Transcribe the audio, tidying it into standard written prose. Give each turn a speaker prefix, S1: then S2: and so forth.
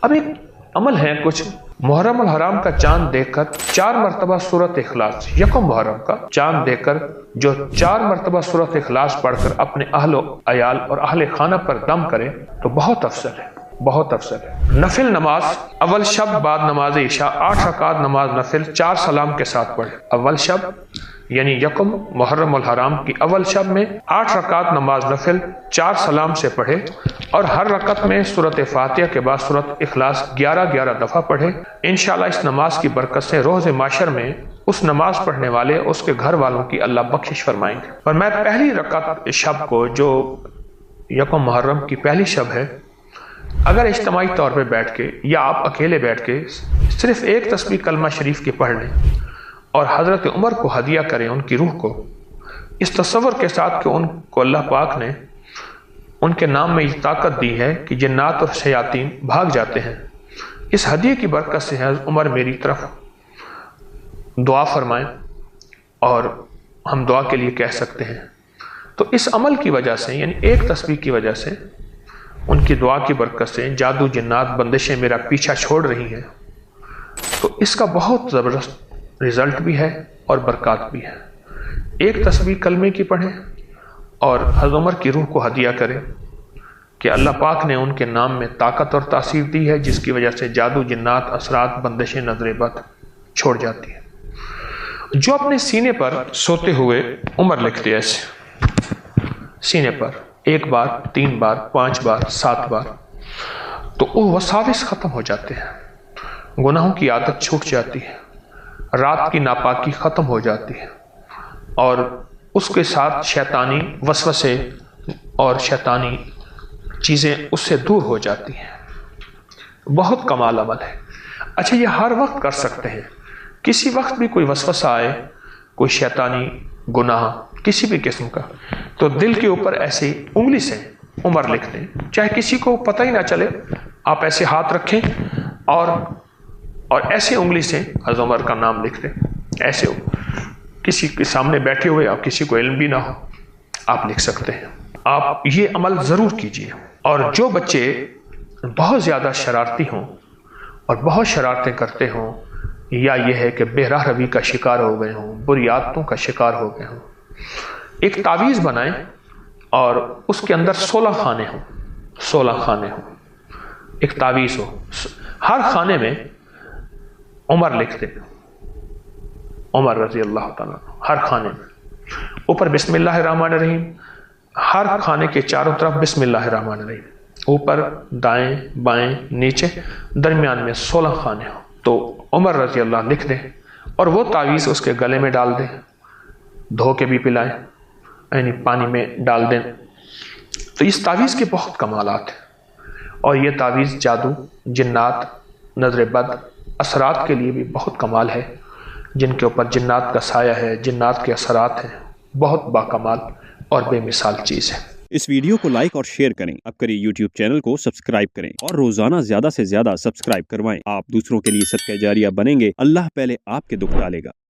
S1: अब एक अमल है कुछ, मुहर्रम अल हराम का चांद देखकर 4 मरतबा सूरत इखलास, यकम मुहर्रम का चांद देखकर जो 4 मरतबा सूरत इखलास पढ़कर अपने अहलो अयाल और अहले खाना पर दम करे तो बहुत अफसर है, बहुत अफसर है। नफिल नमाज अव्वल शब बाद नमाज इशा 8 रकात नमाज नफिल 4 सलाम के साथ पढ़े। अव्वल शब यानी यकम मुहर्रम अल हराम की अव्वल शब में 8 रकात नमाज नफिल 4 सलाम से पढ़े और हर रकत में सूरत फातिहा के बाद सूरत इखलास 11-11 दफा पढ़े। इंशाअल्लाह इस नमाज की बरकत से रोज़े माशर में उस नमाज पढ़ने वाले उसके घर वालों की अल्लाह बख्शिश फरमाएंगे। और मैं पहली रकत शब को, जो यकम मुहर्रम की पहली शब है, अगर इज्तिमाई तौर पे बैठ के या आप अकेले बैठ के सिर्फ एक तस्बीह कलमा शरीफ की पढ़ लें और हज़रत उमर को हदिया करें, उनकी रूह को, इस तसव्वुर के साथ कि उनको अल्लाह पाक ने उनके नाम में ये ताकत दी है कि जिन्नात और शयातीन भाग जाते हैं। इस हदिये की बरकत से हज़रत उमर मेरी तरफ दुआ फरमाएं और हम दुआ के लिए कह सकते हैं। तो इस अमल की वजह से, यानी एक तस्बीह की वजह से, उनकी दुआ की बरकत से जादू जिन्नात बंदिशें मेरा पीछा छोड़ रही हैं। तो इसका बहुत ज़बरदस्त रिज़ल्ट भी है और बरकत भी है। एक तस्बीह कलमे की पढ़ें और हज़रत उमर की रूह को हदिया करें कि अल्लाह पाक ने उनके नाम में ताकत और तासीर दी है, जिसकी वजह से जादू जिन्नात असरात बंदिशें नजर बद छोड़ जाती है। जो अपने सीने पर सोते हुए उमर लिखते हैं, ऐसे सीने पर 1 बार, 3 बार, 5 बार, 7 बार, तो वो वसाविस ख़त्म हो जाते हैं, गुनाहों की आदत छूट जाती है, रात की नापाकी ख़त्म हो जाती है और उसके साथ शैतानी वसवसे और शैतानी चीज़ें उससे दूर हो जाती हैं। बहुत कमाल अमल है। अच्छा, ये हर वक्त कर सकते हैं। किसी वक्त भी कोई वसवसा आए, कोई शैतानी गुनाह किसी भी किस्म का, तो दिल के ऊपर ऐसे उंगली से उमर लिख दें, चाहे किसी को पता ही ना चले। आप ऐसे हाथ रखें और ऐसे उंगली से हज़रत उमर का नाम लिख दें, ऐसे किसी के सामने बैठे हुए, आप किसी को इल्म भी ना हो, आप लिख सकते हैं। आप ये अमल ज़रूर कीजिए। और जो बच्चे बहुत ज़्यादा शरारती हों और बहुत शरारतें करते हों, या ये है कि बेराह रवी का शिकार हो गए हों, बुरी आदतों का शिकार हो गए हों, एक तावीज़ बनाएं और उसके अंदर 16 खाने हों, 16 खाने हों, एक तावीज़ हो, हर खाने में उमर लिख दे, उमर रज़ी अल्लाह ताला, हर खाने में। ऊपर बिस्मिल्लाहिर्रहमानिर्रहीम, हर खाने के चारों तरफ बिस्मिल्लाहिर्रहमानिर्रहीम, ऊपर दाएं बाएं नीचे, दरमियान में 16 खाने हो। तो उमर रज़ी अल्लाह लिख दें और वो तावीज़ उसके गले में डाल दें, धो के भी पिलाएं, यानी पानी में डाल दें। तो इस तावीज़ के बहुत कमालात हैं और ये तावीज़ जादू जिन्नात नजर बद असरात के लिए भी बहुत कमाल है। जिनके ऊपर जिन्नात का साया है, जिन्नात के असरात हैं, बहुत बाकमाल और बेमिसाल चीज़ है।
S2: इस वीडियो को लाइक और शेयर करें, अब करें यूट्यूब चैनल को सब्सक्राइब करें और रोजाना ज्यादा से ज्यादा सब्सक्राइब करवाएं। आप दूसरों के लिए सदका जारिया बनेंगे, अल्लाह पहले आपके दुख डालेगा।